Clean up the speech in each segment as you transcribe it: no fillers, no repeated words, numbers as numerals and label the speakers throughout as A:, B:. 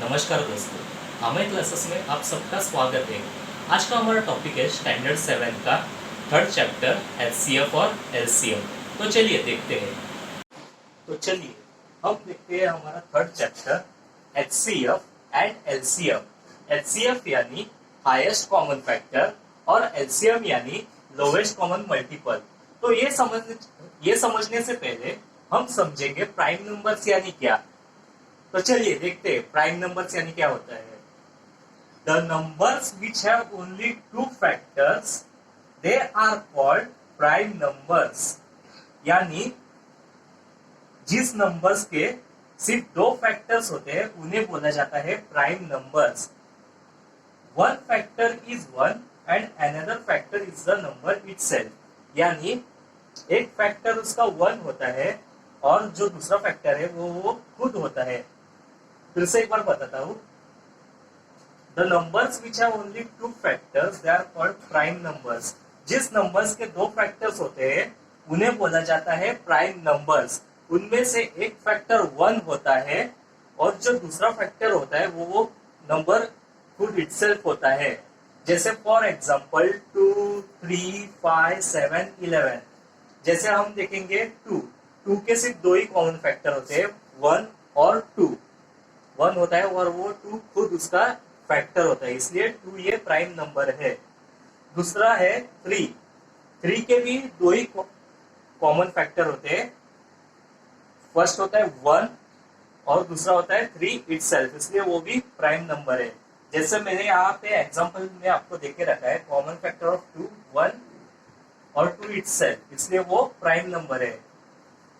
A: नमस्कार दोस्तों, हमारे क्लासेस में आप सबका स्वागत है। आज का हमारा टॉपिक है स्टैंडर्ड 7 का थर्ड चैप्टर एचसीएफ और एलसीएम। तो चलिए देखते हैं। हम देखते हैं हमारा third chapter HCF and LCM. HCF यानी हाईएस्ट कॉमन फैक्टर और एलसीएम यानी लोवेस्ट कॉमन मल्टीपल। तो ये समझने से पहले हम समझेंगे प्राइम नंबर्स यानी क्या। तो चलिए देखते हैं प्राइम नंबर्स यानी क्या होता है। The numbers which have only two factors they are called prime numbers. यानी जिस नंबर्स के सिर्फ दो फैक्टर्स होते हैं उन्हें बोला जाता है prime numbers. One factor is one and another factor is the number itself. यानी एक फैक्टर उसका वन होता है और जो दूसरा फैक्टर है वो खुद होता है। फिर से एक बार बताता हूं। The numbers which have only two factors they are called prime numbers. जिस नंबर्स के दो फैक्टर्स होते हैं उन्हें बोला जाता है प्राइम नंबर्स। उनमें से एक फैक्टर वन होता है और जो दूसरा फैक्टर होता है वो नंबर खुद इटसेल्फ होता है। जैसे फॉर एग्जांपल 2, 3, 5, 7, 11। जैसे हम देखेंगे 2 के सिर्फ दो ही कॉमन फैक्टर होते हैं, 1 और 2। 1 होता है और वो 2 खुद उसका फैक्टर होता है, इसलिए 2 ये प्राइम नंबर है। दूसरा है 3 के भी दो ही कॉमन फैक्टर होते हैं। फर्स्ट होता है 1 और दूसरा होता है 3 इटसेल्फ, इसलिए वो भी प्राइम नंबर है। जैसे मैंने यहाँ पे एग्जांपल में आपको देके रखा है कॉमन फैक्टर ऑफ 2 1 और 2 इटसेल्फ, इसलिए वो प्राइम नंबर है।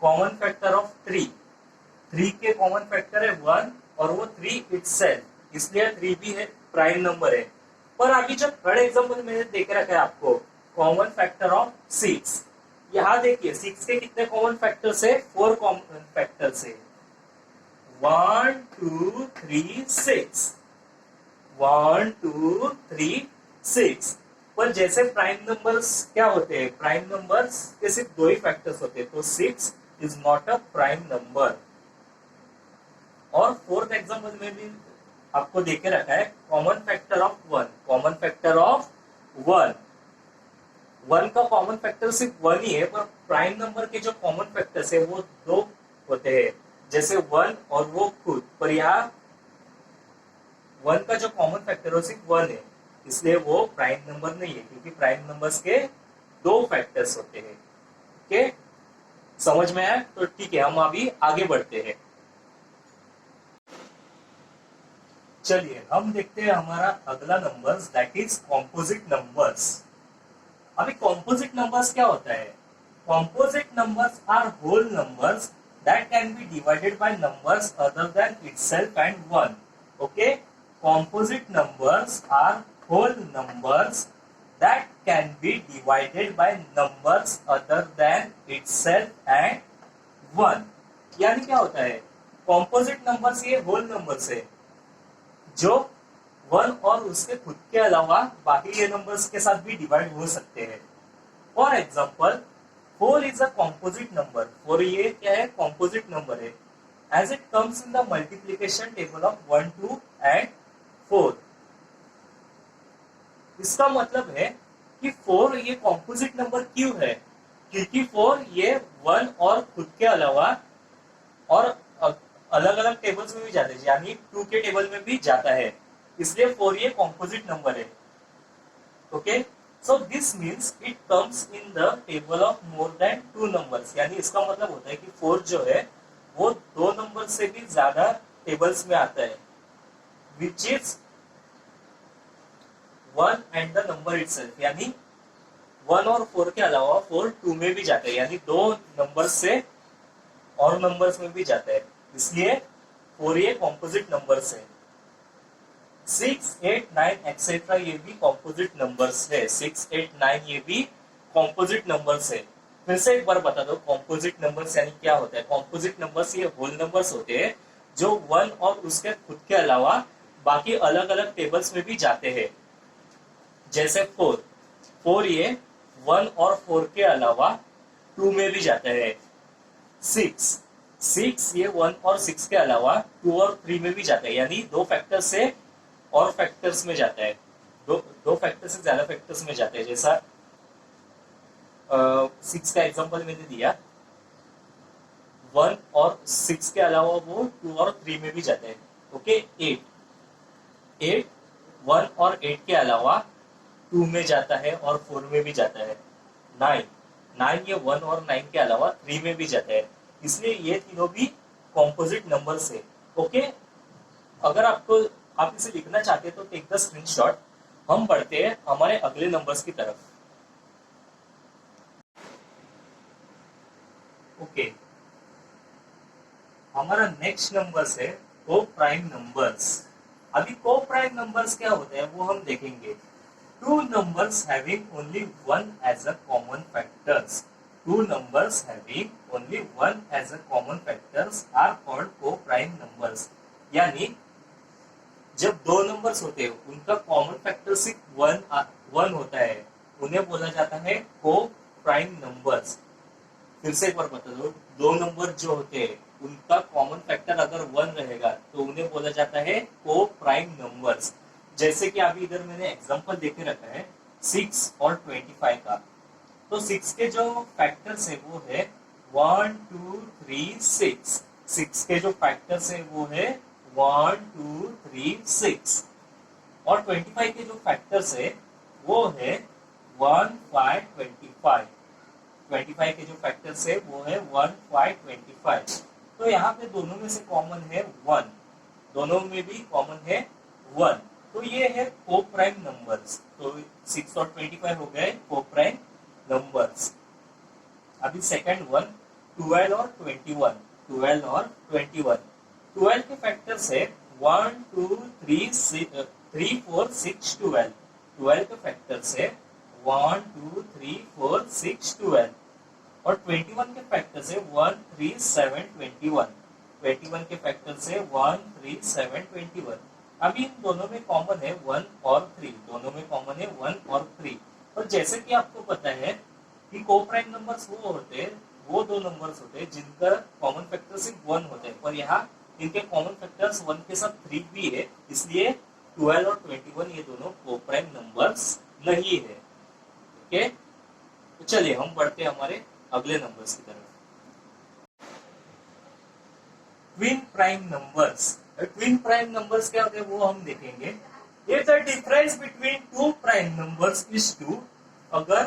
A: कॉमन फैक्टर ऑफ 3 के कॉमन फैक्टर है 1 और वो 3 इटसेल्फ, इसलिए 3 भी है प्राइम नंबर है। पर अभी जो थर्ड एग्जांपल मैंने देख रखा है आपको कॉमन फैक्टर ऑफ 6। यहाँ देखिए 6 के कितने कॉमन फैक्टर्स है, 4 कॉमन फैक्टर्स है। 1 2 3 6 1 2 3 6। पर जैसे प्राइम नंबर्स क्या होते हैं, प्राइम नंबर्स के सिर्फ दो ही फैक्टर्स होते हैं, तो 6 is not a prime number. और फोर्थ एग्जांपल में भी आपको देके रखा है common factor of 1। Common factor of 1 का कॉमन फैक्टर सिर्फ 1 ही है, पर प्राइम नंबर के जो कॉमन फैक्टर्स है वो दो होते हैं, जैसे 1 और वो खुद। पर यहाँ 1 का जो कॉमन फैक्टर है सिर्फ 1 है, इसलिए वो प्राइम नंबर नहीं है, क्योंकि प्राइम नंबर्स के दो फैक्टर्स होते हैं। ओके, समझ में आया? तो ठीक है, हम अभी आगे बढ़ते हैं। चलिए हम देखते हैं हमारा अगला numbers, that is composite numbers. अभी कॉम्पोजिट नंबर्स क्या होता है? Composite numbers are whole numbers that can be divided by numbers other than itself and 1। Okay, composite numbers are whole numbers that can be divided by numbers other than itself and 1। यानी क्या होता है? Composite numbers ये whole numbers है जो 1 और उसके खुद के अलावा बाकी ये नंबर्स के साथ भी डिवाइड हो सकते हैं। For example 4 is a composite number. 4 ये क्या है? कॉम्पोजिट नंबर है, as it comes in the multiplication table of 1, 2 and 4। इसका मतलब है कि 4 ये कॉम्पोजिट नंबर क्यों है? क्योंकि 4 ये 1 और खुद के अलावा और अलग अलग टेबल्स में भी जाते हैं, यानी 2 के टेबल में भी जाता है, इसलिए 4 ये कॉम्पोजिट नंबर है। Okay, so this means it comes in the table of more than 2 numbers. यानी इसका मतलब होता है कि 4 जो है वो 2 नंबर से भी ज्यादा टेबल्स में आता है, which is 1 and the number itself. यानी 1 और 4 के अलावा 4 2 में भी जाता है, यानी 2 नंबर से और नंबर्स में भी जाता है, इसलिए 4 ये कॉम्पोजिट नंबर्स है। 6, 8, 9 एक्सेट्रा ये भी कॉम्पोजिट नंबर्स है। 6, 8, 9 ये भी कॉम्पोजिट नंबर्स है। फिर से एक बार बता दो कॉम्पोजिट नंबर्स यानी क्या होता है। कॉम्पोजिट नंबर्स ये होल नंबर्स होते हैं जो 1 और उसके खुद के अलावा बाकी अलग अलग टेबल्स में भी जाते हैं। जैसे 4 ये 1 और 4 के अलावा 2 में भी जाता है। 6 6 ये 1 और 6 के अलावा 2 और 3 में भी जाता है, यानी दो फैक्टर से और फैक्टर्स में जाता है, दो फैक्टर से ज्यादा फैक्टर्स में जाते हैं। जैसा 6 का एग्जांपल मैंने दिया, 1 और 6 के अलावा वो 2 और 3 में भी जाते हैं। ओके, 8 1 और 8 के अलावा 2 में जाता है और 4 में भी जाता है। 9 ये 1 और 9 के अलावा 3 में भी जाता है, इसलिए ये तीनों भी कॉम्पोजिट नंबर्स है। ओके, अगर आप इसे लिखना चाहते हैं तो टेक द स्क्रीनशॉट। हम बढ़ते हैं हमारे अगले नंबर्स की तरफ। ओके, हमारा नेक्स्ट नंबर्स है को प्राइम नंबर्स। अभी को प्राइम नंबर्स क्या होते हैं वो हम देखेंगे। Two numbers having only one as a common factors. Two numbers having only one as a common factors are called co-prime numbers. यानी जब दो नंबर्स होते हैं उनका कॉमन फैक्टर सिर्फ वन होता है, उन्हें बोला जाता है को प्राइम नंबर्स। फिर से एक बार बता दो, दो नंबर जो होते हैं उनका कॉमन फैक्टर अगर 1 रहेगा तो उन्हें बोला जाता है को प्राइम नंबर्स। जैसे कि अभी इधर मैंने एग्जांपल देके रखा है 6 और 25 का। तो 6 के जो फैक्टर्स है वो है 1 2 3 6। 6 के जो फैक्टर्स है वो है 1 2 3 6 और 25 के जो फैक्टर्स है वो है 1 5 25। 25 के जो फैक्टर्स है वो है 1 5 25। तो यहाँ पे दोनों में से कॉमन है 1, दोनों में भी कॉमन है 1, तो ये है को प्राइम नंबर्स। तो 6 और 25 हो गए को प्राइम नंबर्स। अभी सेकंड वन 12 और 21। 12 और 21, 12 के फैक्टर्स है 1 2 3 3 4 6 12। 12 के फैक्टर्स है 1 2 3 4 6 12 और 21 के फैक्टर्स है 1 3 7 21। 21 के फैक्टर्स है 1 3 7 21। अभी इन दोनों में कॉमन है 1 और 3, दोनों में कॉमन है 1 और 3। और जैसे कि आपको पता है कि को प्राइम नंबर्स वो होते हैं, वो दो नंबर्स होते हैं जिनका कॉमन फैक्टर सिर्फ 1 होता है, पर यहाँ इनके कॉमन फैक्टर्स 1 के साथ 3 भी है, इसलिए 12 और 21 ये दोनों को प्राइम नंबर्स नहीं है। ओके, तो चलिए हम बढ़ते हैं हमारे अगले नंबर्स की तरफ। Twin prime numbers. Twin prime numbers क्या होते हैं वो हम देखेंगे। If the difference between two prime numbers is 2, अगर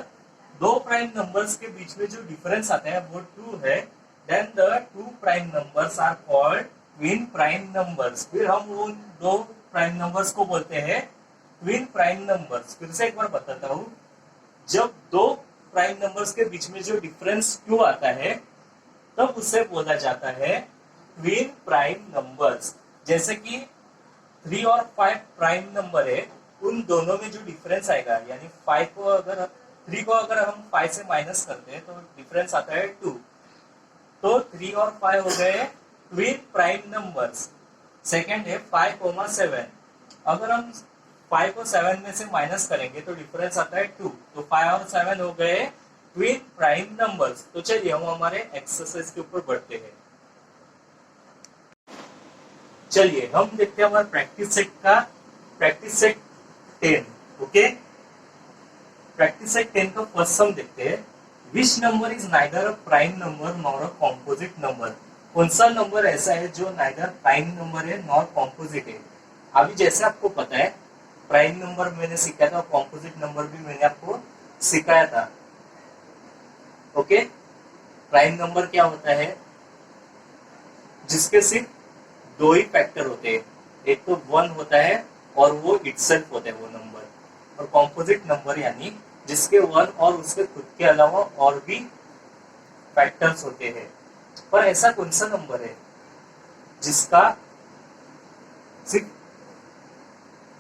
A: दो प्राइम नंबर्स के बीच में जो डिफरेंस आता है वो 2 है, then the two prime numbers are called twin prime numbers. फिर हम उन दो प्राइम नंबर्स को बोलते हैं ट्विन प्राइम नंबर्स। फिर से एक बार बताता हूँ, जब दो प्राइम नंबर्स के बीच में जो डिफरेंस 2 आता है तब उसे बोला जाता है ट्विन प्राइम नंबर्स। जैसे कि 3 और 5 प्राइम नंबर है, उन दोनों में जो डिफरेंस आएगा, यानी 3 को अगर हम 5 से माइनस करते हैं तो डिफरेंस आता है 2, तो 3 और 5 हो गए ट्विन प्राइम नंबर्स। सेकेंड है 5,7, अगर हम 5 को 7 में से माइनस करेंगे तो डिफरेंस आता है 2, तो 5 और 7 हो गए ट्विन प्राइम नंबर्स। तो चलिए हम हमारे एक्सरसाइज के ऊपर बढ़ते हैं। चलिए हम देखते हैं हमारा practice set 10। Okay, practice set 10 का फर्स्ट सम देखते हैं। Which number is neither a prime number nor a composite number. कौन सा नंबर ऐसा है जो नाइदर प्राइम नंबर है नॉर कॉम्पोजिट है। अभी जैसे आपको पता है प्राइम नंबर मैंने सिखाया था, कॉम्पोजिट नंबर भी मैंने आपको सिखाया था। ओके, प्राइम नंबर क्या होता है, जिसके सिर्फ दो ही फैक्टर होते हैं, एक तो 1 होता है और वो इटसेल्फ होता है वो नंबर, और कॉम्पोजिट नंबर यानी जिसके 1 और उसके खुद के अलावा और भी फैक्टर्स होते हैं। पर ऐसा कौन सा नंबर है जिसका सिर्फ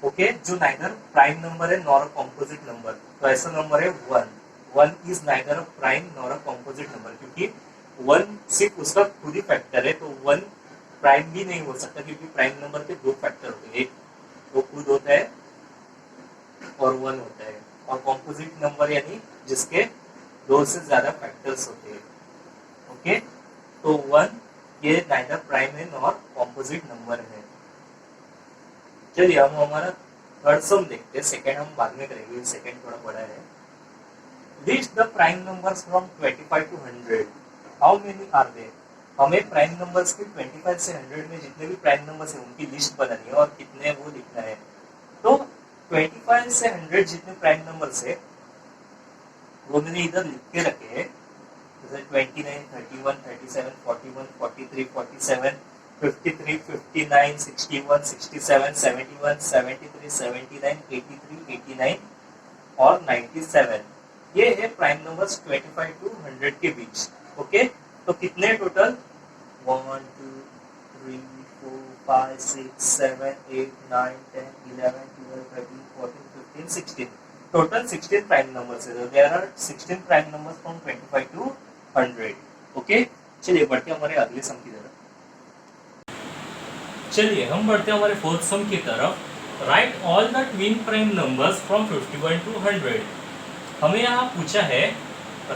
A: ओके जो नाइदर प्राइम नंबर है नॉर अ कॉम्पोजिट नंबर, तो ऐसा नंबर है 1। 1 is neither a prime nor a composite number, क्योंकि 1 सिर्फ उसका खुद ही फैक्टर है, तो 1 प्राइम भी नहीं हो सकता, क्योंकि प्राइम नंबर के दो फैक्टर होते हैं, एक वो खुद होता है और 1 होता है। और कॉम्पोजिट नंबर यानी जिसके 2 से ज्यादा फैक्टर्स होते हैं। ओके, तो 1 ये नाइदर प्राइम है और कॉम्पोजिट नंबर है। चलिए हम हमारा थर्ड सम देखते हैं, सेकंड हम बाद में करेंगे, सेकंड थोड़ा बड़ा है। List the prime numbers from 25 to 100, how many are there. हमें प्राइम नंबर्स के 25 से 100 में जितने भी प्राइम नंबर्स हैं उनकी लिस्ट बनानी है और कितने वो लिखना है। तो 25 से 100 जितने प्राइम नंबर्स है वो मैंने इधर लिख के रखे हैं, जैसे 29, 31, 37, 41, 43, 47, 53, 59, 61, 67, 71, 73, 79, 83, 89 और 97। ये है प्राइम नंबर्स 25 to 100 के बीच। ओके, तो कितने टोटल 1 2 3 4 5 6 7 8 9 10 11 12 13 14 15 16, टोटल 16 प्राइम नंबर्स है। There are 16 prime numbers from 25 to 100। Okay, चलिए बढ़ते हमारे अगले सम की तरफ। चलिए हम बढ़ते हैं हमारे फोर्थ सम की तरफ। Right all the twin prime numbers from 51 to 100। हमें यहाँ पूछा है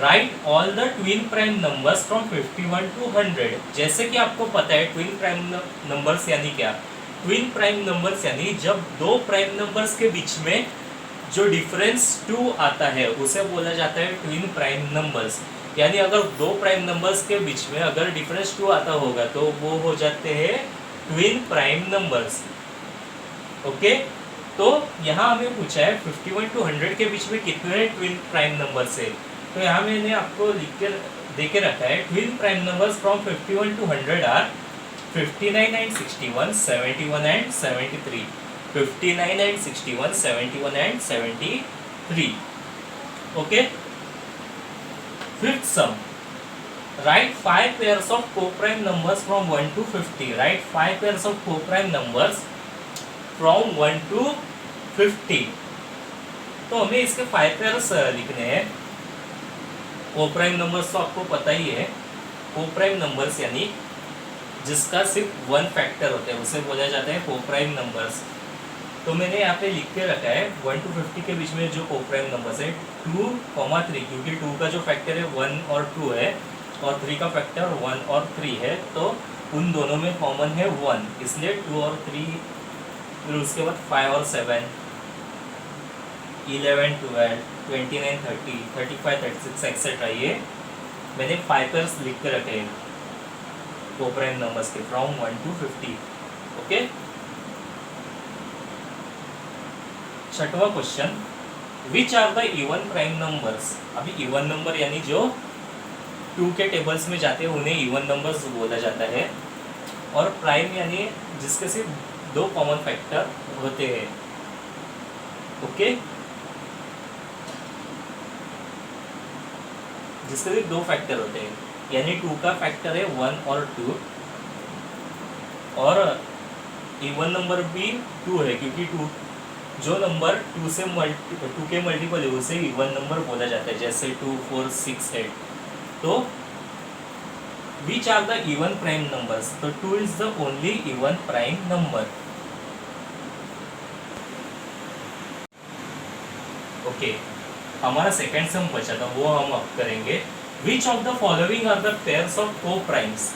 A: right all the twin prime numbers from 51 to 100। जैसे कि आपको पता है ट्विन प्राइम नंबर्स यानी क्या। ट्विन प्राइम नंबर्स यानी जब दो प्राइम नंबर्स के बीच में जो डिफरेंस 2 आता है उसे बोला जाता है ट्विन प्राइम नंबर्स। यानी अगर दो प्राइम नंबर्स के बीच में अगर डिफरेंस 2 आता होगा तो वो हो जाते हैं ट्विन प्राइम नंबर्स। ओके, तो यहाँ हमें पूछा है 51 to 100 के बीच में कितने ट्विन प्राइम नंबर्स है। तो यहाँ मैंने आपको लिख के दे के रखा है twin prime numbers from 51 to 100 are 59 and 61, 71 and 73, 59 and 61, 71 and 73। Okay, fifth some, right 5 pairs of co-prime numbers from 1 to 50। Right 5 pairs of co-prime numbers from 1 to 50। तो हमें इसके 5 पेयर्स लिखने हैं। कोप्राइम नंबर्स तो आपको पता ही है, कोप्राइम नंबर्स यानी जिसका सिर्फ 1 फैक्टर होता है उसे बोला जाता है कोप्राइम नंबर्स। तो मैंने यहाँ पे लिख के रखा है 1 to 50 के बीच में जो कोप्राइम नंबर्स है 2, 3, क्योंकि 2 का जो फैक्टर है 1 और 2 है और 3 का फैक्टर 1 और 3 है, तो उन दोनों में कॉमन है 1, इसलिए 2 और 3। फिर उसके बाद 5 और 7, 11, 12, 29, 30, 35, 36 एक्सेट्रा। ये मैंने 5 पेयर्स लिख के रखे हैं कोप्राइम नंबर्स के फ्रॉम 1 to 50। ओके, छठवां question, which are the even prime numbers. अभी इवन नंबर यानी जो 2 के टेबल्स में जाते हैं उन्हें इवन नंबर्स बोला जाता है, और प्राइम यानी जिसके सिर्फ 2 कॉमन फैक्टर होते हैं। ओके, जिसके सिर्फ 2 फैक्टर होते हैं, यानी 2 का फैक्टर है 1 और 2, और इवन नंबर भी 2 है क्योंकि 2 जो नंबर 2 से 2 के मल्टीपल है उसे इवन नंबर बोला जाता है, जैसे 2, 4, 6, 8। तो which are the even prime numbers, तो 2 is the only even prime number. Okay, हमारा सेकंड सम बचा था वो हम अब करेंगे। Which of the following are the pairs of coprimes.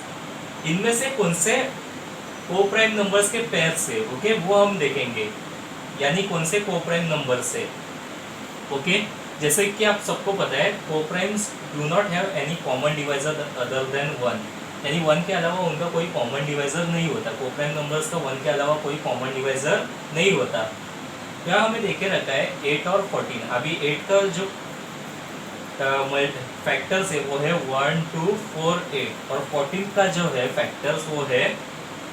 A: इनमें से कौन से को प्राइम नंबर्स के पेयर्स है, ओके, वो हम देखेंगे, यानी कौन से को प्राइम नंबर्स है। ओके, जैसे कि आप सबको पता है को primes do not have any common divisor other than 1, यानी 1 के अलावा उनका कोई कॉमन डिवाइजर नहीं होता। को प्राइम नंबर्स का 1 के अलावा कोई कॉमन डिवाइजर नहीं होता। यहाँ हमें देखे रहता है 8 और 14। अभी 8 का जो फैक्टर्स है वो है 1, 2, 4, 8, और 14 का जो है फैक्टर्स वो है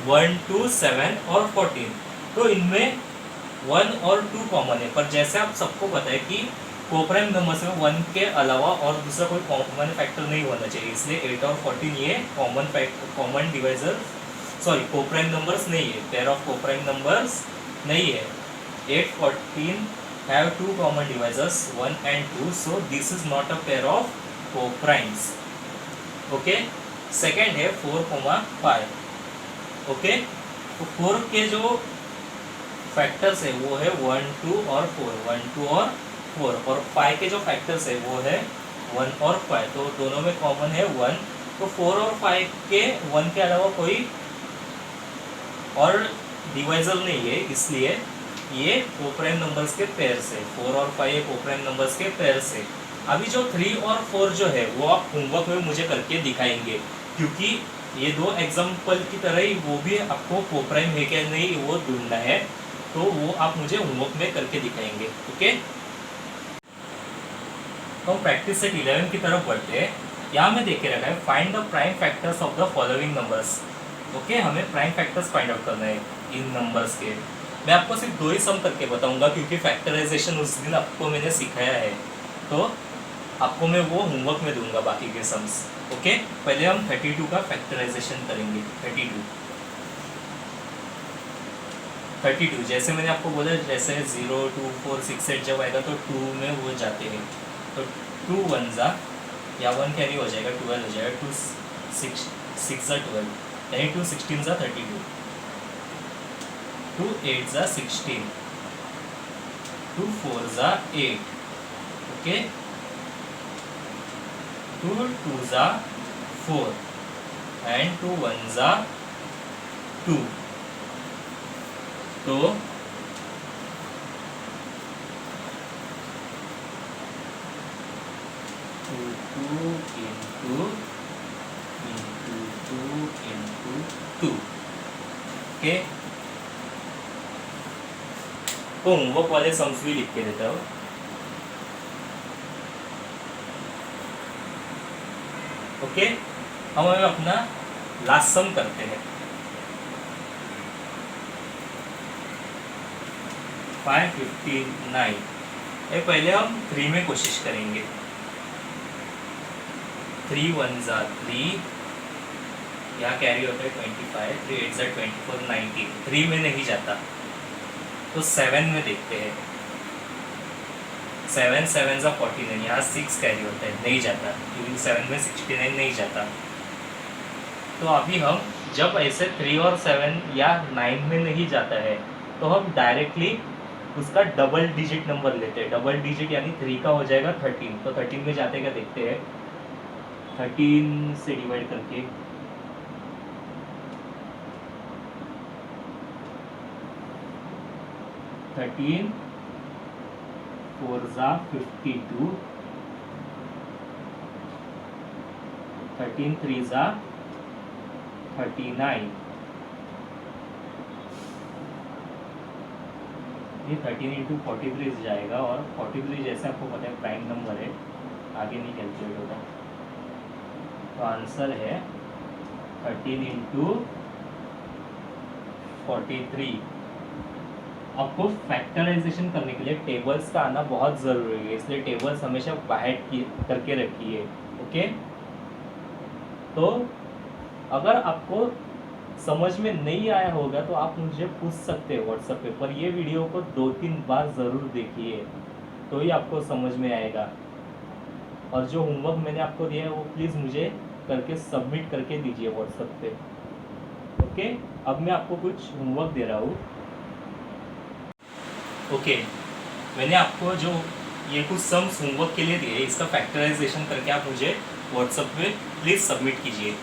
A: 1, 2, 7 और 14। तो इनमें 1 और 2 कॉमन है, पर जैसे आप सबको पता है कि कोप्राइम नंबर्स में 1 के अलावा और दूसरा कोई कॉमन फैक्टर नहीं होना चाहिए, इसलिए 8 और 14 ये कॉमन डिवाइजर कोप्राइम नंबर्स नहीं है, पेयर ऑफ कोप्राइम नंबर्स नहीं है। 8, 14 have 2 common divisors 1 and 2, so this is not a pair of co-primes. Okay, second है 4, 5। ओके, तो 4 के जो फैक्टर्स है वो है 1, 2 और 4, 1, 2 और 4, और 5 के जो फैक्टर्स है वो है 1 और 5। तो दोनों में कॉमन है 1, तो 4 और 5 के 1 के अलावा कोई और डिवाइजल नहीं है, इसलिए ये कोप्राइम नंबर्स के पेयर से 4 और 5 कोप्राइम नंबर्स के पेयर से। अभी जो 3 और 4 जो है वो आप होमवर्क में मुझे करके दिखाएंगे, क्योंकि ये दो एग्जाम्पल की तरह ही वो भी आपको कोप्राइम है क्या नहीं वो ढूंढना है, तो वो आप मुझे होमवर्क में करके दिखाएंगे। ओके, तो हम प्रैक्टिस सेट 11 की तरफ बढ़ते हैं। यहाँ में देख के रखा है find the prime factors of the following numbers. Okay, हमें प्राइम फैक्टर्स फाइंड आउट करना है इन नंबर्स के। मैं आपको सिर्फ 2 ही सम करके बताऊंगा, क्योंकि फैक्टराइजेशन उस दिन आपको मैंने सिखाया है, तो आपको मैं वो होमवर्क में दूंगा बाकी के सम्स। ओके, पहले हम 32 का फैक्टराइजेशन करेंगे। 32 जैसे मैंने आपको बोला, जैसे 0 2 4 6 8 जब आएगा तो 2 में वो जाते हैं, तो 2 1 जा या 1 कैरी हो जाएगा, 12 हो जाएगा, 2 6 जा 12, यानी 2 16 जा 32, 2 8 जा 16, 2 4 जा 8, ओके, 2 2 जा 4 एंड 2 1 जा 2। तो 2 into 2 into 2। ओके, तो होमवर्क वाले सम्स भी लिख के देता हूँ। ओके, हम अपना लास्ट सम करते हैं। 559। ये पहले हम 3 में कोशिश करेंगे। 3 1 जा 3, यहाँ कैरी होता है 25, 3 8 जा 24 19, 3 में नहीं जाता, तो 7 में देखते हैं। 7 7 जा 49, यहाँ 6 कैरी होता है, नहीं जाता, क्योंकि 7 में 69 नहीं जाता। तो अभी हम जब ऐसे 3 और 7 या 9 में नहीं जाता है, तो हम डायरेक्टली उसका डबल डिजिट नंबर लेते हैं। डबल डिजिट यानी 3 का हो जाएगा 13, तो 13 में जाते क्या देखते हैं। 13 से डिवाइड करके 13 4 जा 52, 13 3 जा 39, ये 13 इंटू 43 जाएगा, और 43 जैसे आपको पता है प्राइम नंबर है, आगे नहीं कैलकुलेट होता, तो आंसर है 13 इंटू 43। आपको फैक्टराइजेशन करने के लिए टेबल्स का आना बहुत ज़रूरी है, इसलिए टेबल्स हमेशा बाहर करके रखिए। ओके, तो अगर आपको समझ में नहीं आया होगा तो आप मुझे पूछ सकते हैं व्हाट्सएप पे, पर ये वीडियो को 2-3 बार ज़रूर देखिए, तो ही आपको समझ में आएगा। और जो होमवर्क मैंने आपको दिया है वो प्लीज़ मुझे करके सबमिट करके दीजिए व्हाट्सएप पे। ओके, अब मैं आपको कुछ होमवर्क दे रहा हूँ। ओके, मैंने आपको जो ये कुछ सम्स होमवर्क के लिए दिए, इसका फैक्टराइजेशन करके आप मुझे व्हाट्सएप पे प्लीज़ सबमिट कीजिए।